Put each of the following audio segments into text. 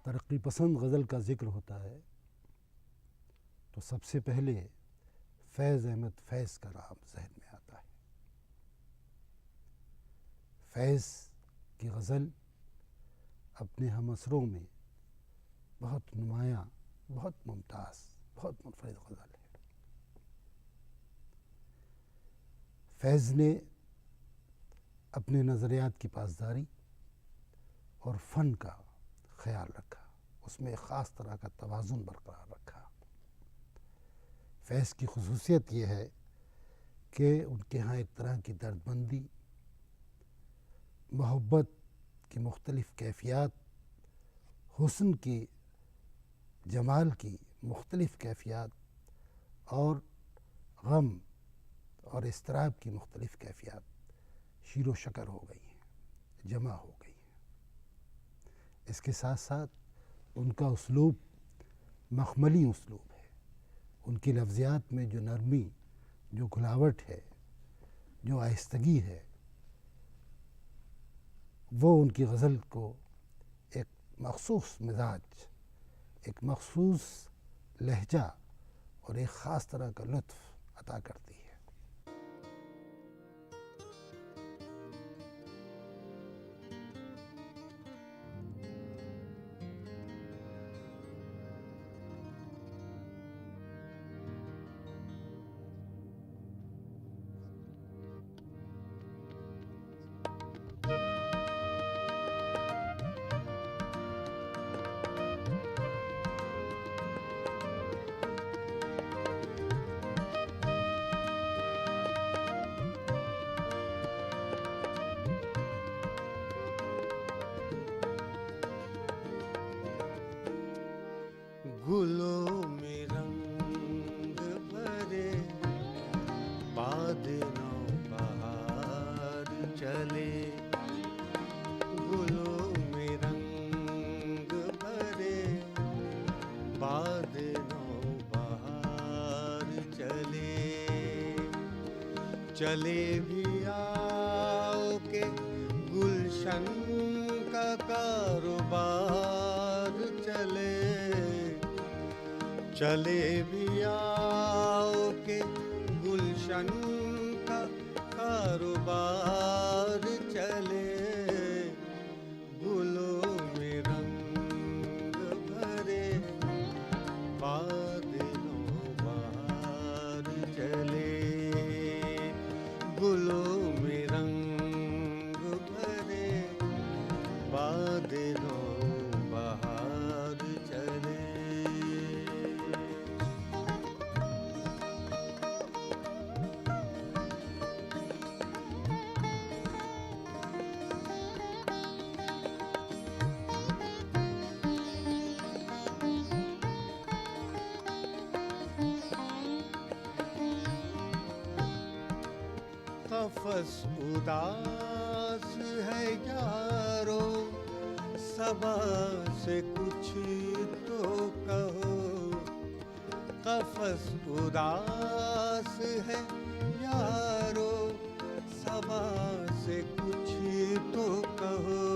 तरक्की पसंद गज़ल का ज़िक्र होता है तो सबसे पहले फैज़ अहमद फैज़ का नाम जहन में आता है। फैज़ की गज़ल अपने हमअसरों में बहुत नुमायाँ, बहुत मुमताज़, बहुत मुनफरिद गज़ल है। फैज़ ने अपने नज़रियात की पासदारी और फ़न का ख्याल रखा, उसमें एक ख़ास तरह का तवाज़ुन बरकरार रखा। फैज़ की ख़ुसूसियत ये है कि उनके यहाँ एक तरह की दर्दमंदी, मोहब्बत की मुख्तलिफ़ कैफ़ियत, हुस्न की, जमाल की मुख्तलिफ़ कैफ़ियत और गम और इज़्तिराब की मुख्तलिफ़ कैफ़ियत शीरो शकर हो गई हैं, जमा हो गई हैं। इसके साथ साथ उनका उसलूब मखमली उसलूब है। उनकी लफ्ज़ियात में जो नरमी, जो घुलावट है, जो आहिस्तगी है, वो उनकी गज़ल को एक मख़सूस मिजाज, एक मख़सूस लहजा और एक ख़ास तरह का लुत्फ़ अता करती है। गुलों में रंग भरे बाद नौबहार चले, गुलों में रंग भरे बाद नौबहार चले, चले भी आओ के गुलशन का कारोबार चले, चले भी आओ के गुलशन का कारोबार चले, गुलों में रंग भरे बाद नौबहार चले, गुलों में रंग भरे बाद नौबहार चले। कफ़स उदास है यारो, सबा से कुछ तो कहो, कफ़स उदास है यारो, सबा से कुछ तो कहो,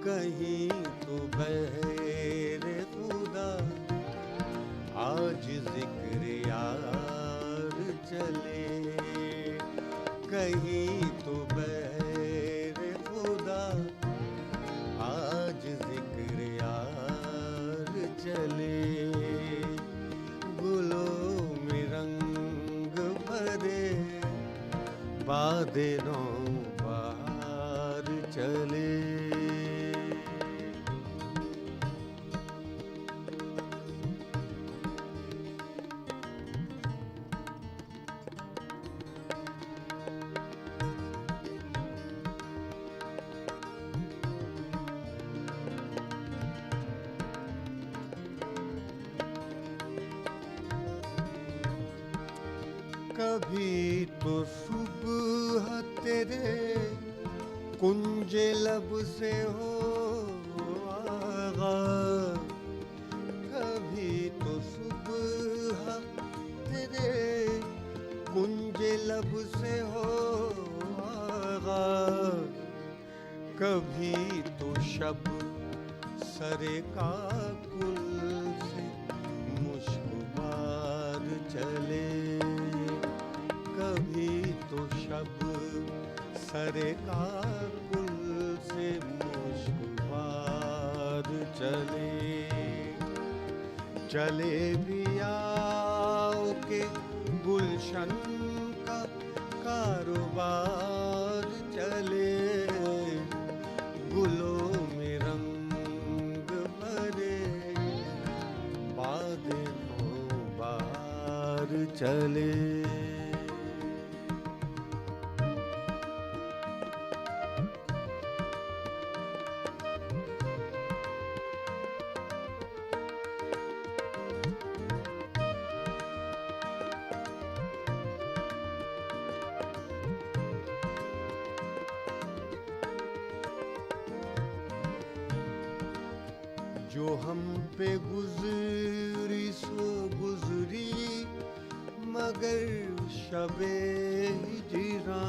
कहीं तो बहरे खुदा आज ज़िक्र यार चले, कहीं तो बहरे खुदा आज ज़िक्र यार चले, गुलों में रंग भरे बाद नौबहार चले। कभी तो सुबह तेरे कुंजे लब से हो आगाज़, कभी तो सुबह तेरे कुंजे लब से हो आगाज़, कभी तो शब सरे का कुल से मुश्क बार चले, कभी तो शब सरे का कुल से मुश्क बार चले। चले भी आओ के गुलशन का कारोबार चले, गुलों में रंग भरे बादलों बाहर चले। जो हम पे गुजरी सो गुजरी, मगर शबे हिजरा।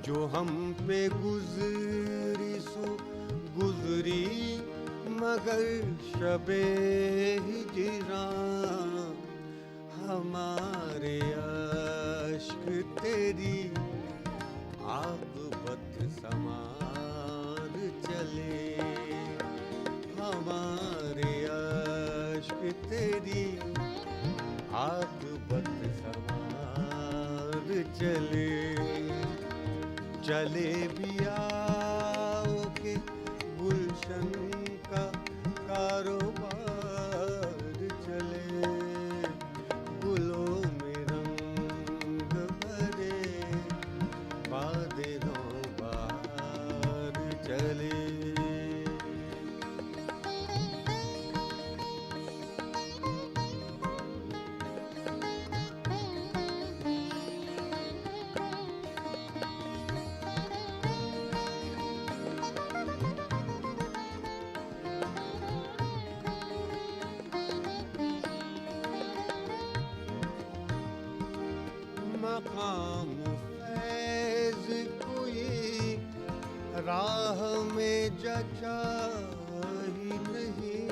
जो हम पे गुजरी सो गुजरी, मगर शबे हिजरा। हमारे अश्क तेरी आक़िबत समार चले, हमारे अश्क तेरी आक़िबत समार चले। चले भी आओ के गुलशन का कारोबार चले, गुलों में रंग भरे बादलों बाहर चले। मकाम फैज़ कोई राह में जचा ही नहीं,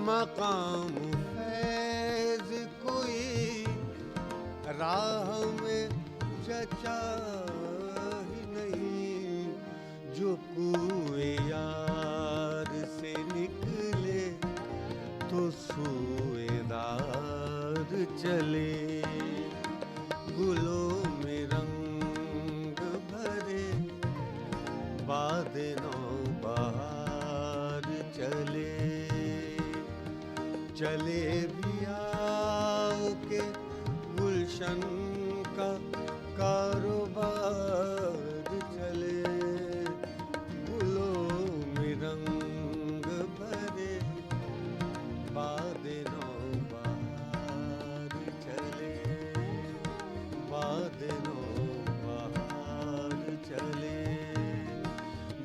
मकाम फैज़ कोई राह में जचा ही नहीं। जो कुए यार से निकले तो सूएदार चले, गुलों में रंग भरे बादलों बाहर चले। चले भी आओ के गुलशन का कारोबार चले, गुलों में रंग भरे बादलों बाहर चले, बादलों बाहर चले,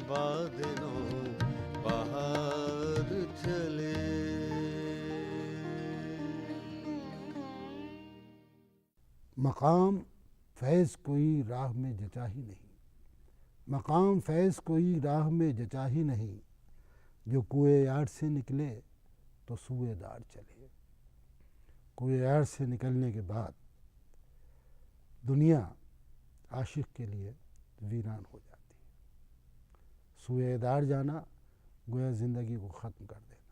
बादलों बाहर चले। मकाम फैज़ कोई राह में जचा ही नहीं, मकाम फैज़ कोई राह में जचा ही नहीं। जो कुए यार से निकले तो सूएदार चले। कुए यार से निकलने के बाद दुनिया आशिक के लिए वीरान हो जाती है। सूएदार जाना गोया ज़िंदगी को ख़त्म कर देना,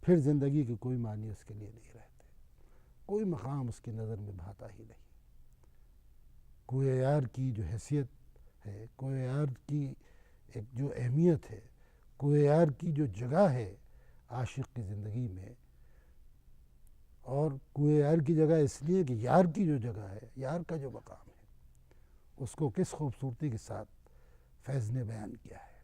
फिर ज़िंदगी के कोई मानी उसके लिए नहीं रहते, कोई मकाम उसकी नज़र में भाता ही नहीं। कुए यार की जो हैसियत है, कुए यार की एक जो अहमियत है, कुए यार की जो जगह है आशिक की ज़िंदगी में, और कुए यार की जगह इसलिए कि यार की जो जगह है, यार का जो मकाम है, उसको किस खूबसूरती के साथ फैज़ ने बयान किया है।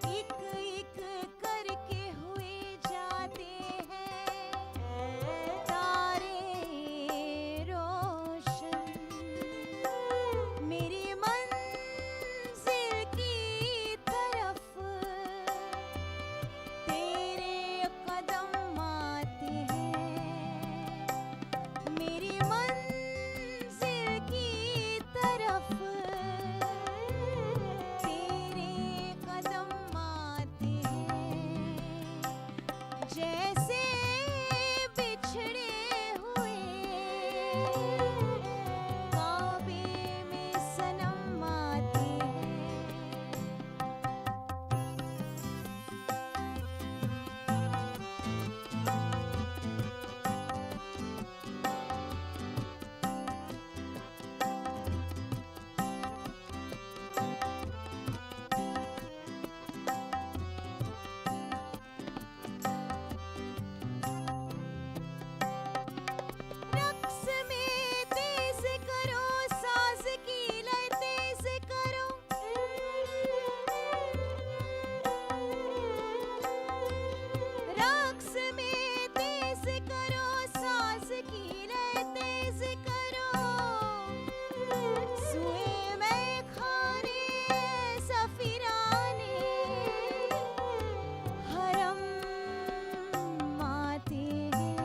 एक एक करके हुए जाते हैं तारे रोशन। मेरी मंजिल की तरफ तेरे कदम आते हैं। मेरी मंजिल की तरफ तेरे कदम आते हैं। जैसे बिछड़े हुए काबे में सनम आते हैं। रक्स में तेज करो साज की लय तेज करो। रक्स में तेज करो साज की लय तेज करो। सुए में खाने सफिराने हरम आते हैं।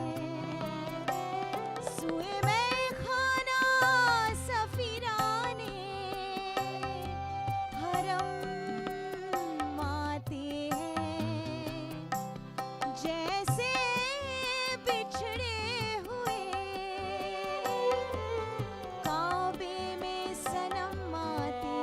सुए में खाना सफिराने हरम आते हैं। जैसे बिछड़े हुए काबे में सनम आते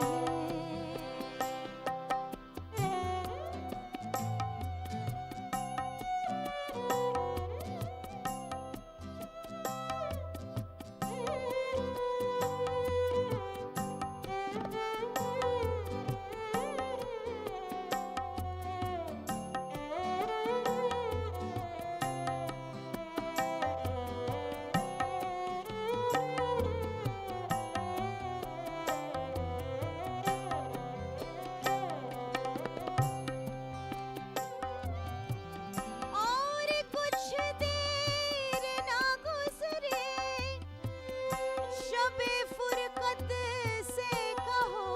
और कुछ देर ना गुजरे शबे फुरकत से कहो।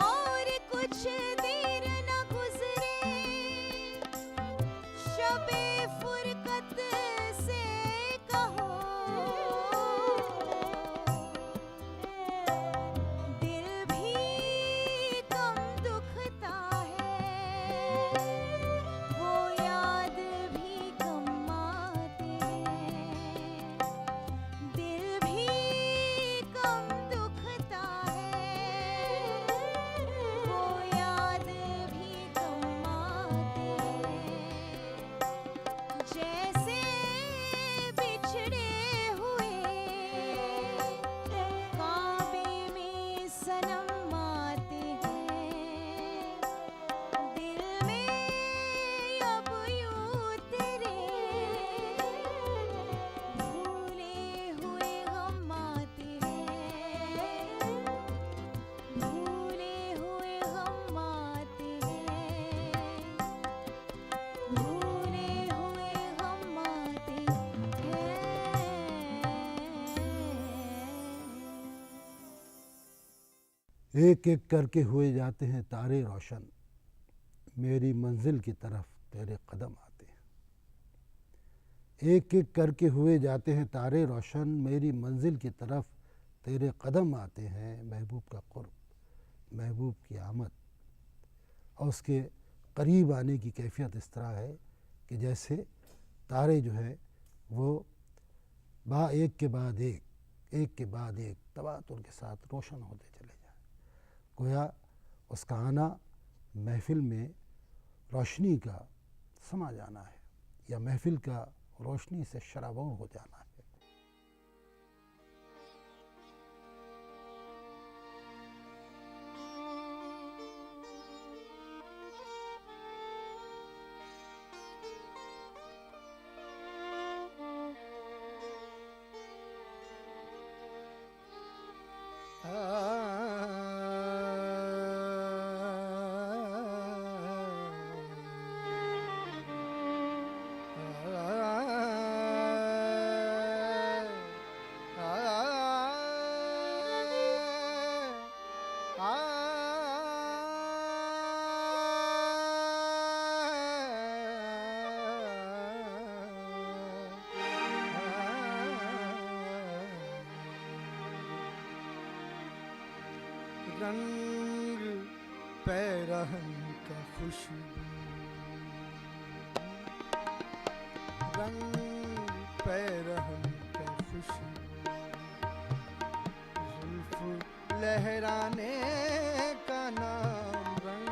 और कुछ देर ना गुजरे शबे फुरकत से कहो। दिल भी कम दुखता है वो याद भी कम आते हैं। दिल भी कम दुखता है वो याद भी कम आते हैं। जैसे बिछड़े हुए काबे में सनम आते हैं। दिल में अब यूं तेरे भूले हुए गम आते हैं। भूले हुए गम आते हैं। भूले हुए गम आते हैं। एक एक करके हुए जाते हैं तारे रोशन। मेरी मंजिल की तरफ तेरे कदम आते हैं। एक एक करके हुए जाते हैं तारे रोशन। मेरी मंजिल की तरफ तेरे कदम आते हैं। महबूब का कुर्ब, महबूब की आमद और उसके करीब आने की कैफियत इस तरह है कि जैसे तारे जो है वो एक के बाद एक के बाद एक तवातुर के साथ रोशन होते चले जाए। गोया उसका आना महफिल में रोशनी का समा जाना है या महफिल का रोशनी से शराबोर हो जाना है। आ रंग पैरहन का खुशबू, रंग पैरहन का खुशबू, जुल्फ लहराने का नाम, रंग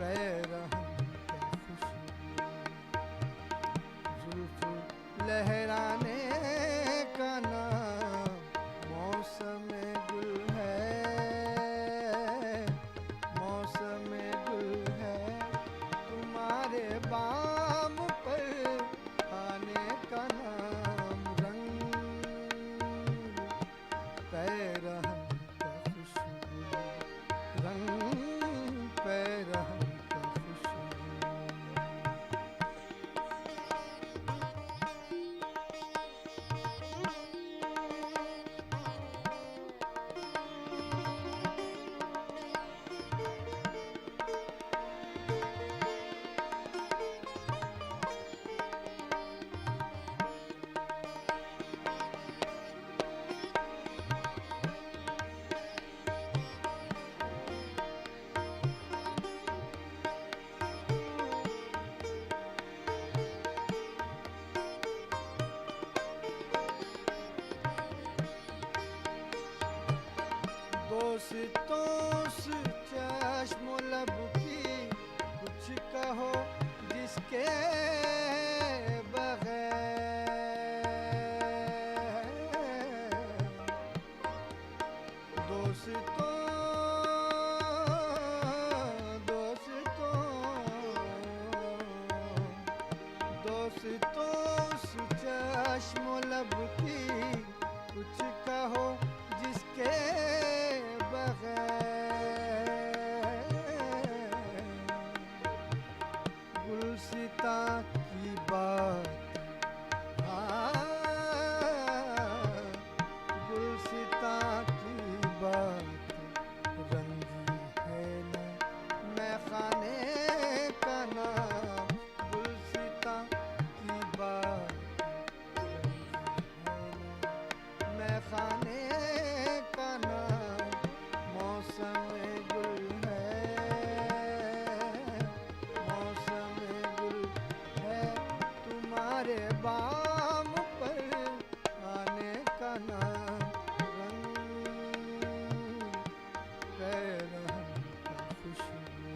पैरहन का खुशबू, जुल्फ लहराने का नाम, मौसम गुल है, मौसम गुल है, तुम्हारे बाम पर आने का नाम, रंग पैरहन का खुशबू, रंग पैरहन का खुशबू। दोस्तों से चश्मो लब की कुछ कहो जिसके बगैर, दोस्तों दोस्तों दोस्तों से चश्मो लब की कुछ कहो जिसके गुलसिता की बात, गुलसिता की बात, रंगी है न मैं खाने का नाम, गुलसिता की बात, रंगी है न मैं खाने का नाम, मौसम गुल है, मौसम गुल है, तुम्हारे बाम पर आने का नाम, रंग पैरहन का खुशबू।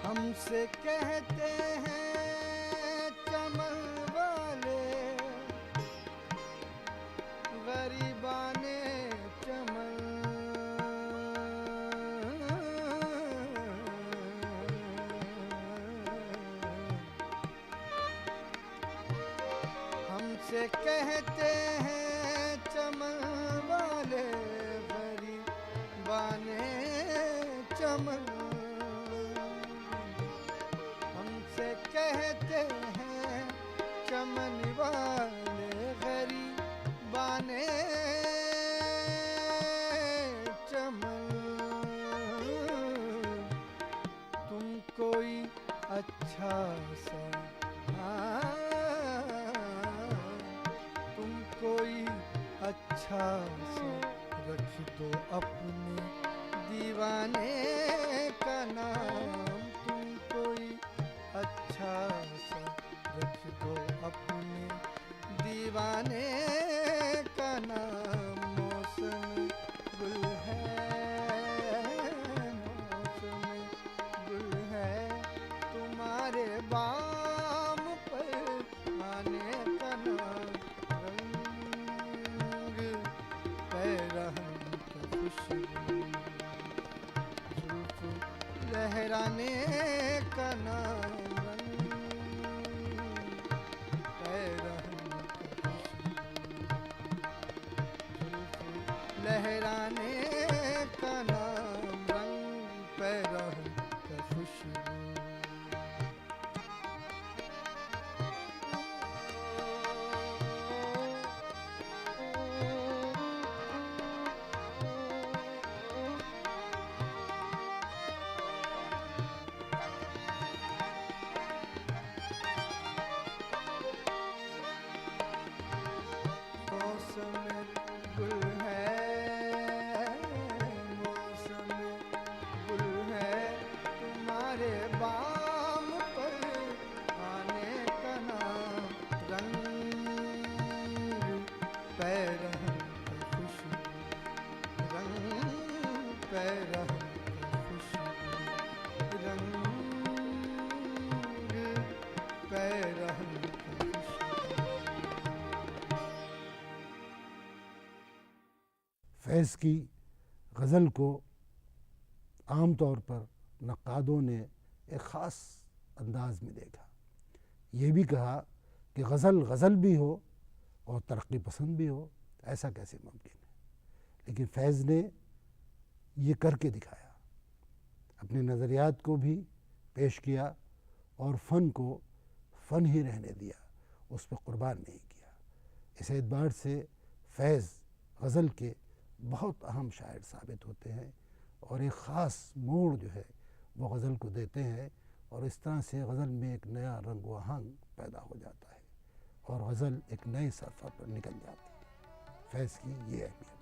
हमसे कहते हैं चमन वाले, गरीबाने चमन, हमसे कहते हैं चमन वाले, गरीबाने चमन, हमसे कहते हैं चमन वाले, गरीबाने चमन, तुम कोई अच्छा सा, तुम कोई अच्छा सा रख दो अपने दीवाने का नाम, तुम कोई अच्छा सा रख दो अपने दीवाने का नाम, मौसम गुल है, मौसम गुल है, तुम्हारे बाम पर आने का नाम, रंग पैरहन का खुशबू, जुल्फ लहराने का नाम, रंग पैरहन का खुशबू, जुल्फ लहराने मौसम गुल है, मौसम गुल है, तुम्हारे बाम पर आने का नाम, रंग पैरहन की खुशबू, रंग पैरहन की खुशबू, रंग पैरहन की खुशबू। फैज़ की गज़ल को आम तौर पर नक्कादों ने एक ख़ास अंदाज में देखा। ये भी कहा कि गज़ल गज़ल भी हो और तरक्की पसंद भी हो, ऐसा कैसे मुमकिन है। लेकिन फैज़ ने ये करके दिखाया, अपने नज़रियात को भी पेश किया और फ़न को फ़न ही रहने दिया, उस पर क़ुर्बान नहीं किया। इस एतबार से फैज़ गज़ल के बहुत अहम शायर साबित होते हैं और एक ख़ास मोड़ जो है वो गज़ल को देते हैं, और इस तरह से गज़ल में एक नया रंग व आहंग पैदा हो जाता है और गज़ल एक नए सफ़र पर निकल जाती है। फैज़ की ये अहमियत।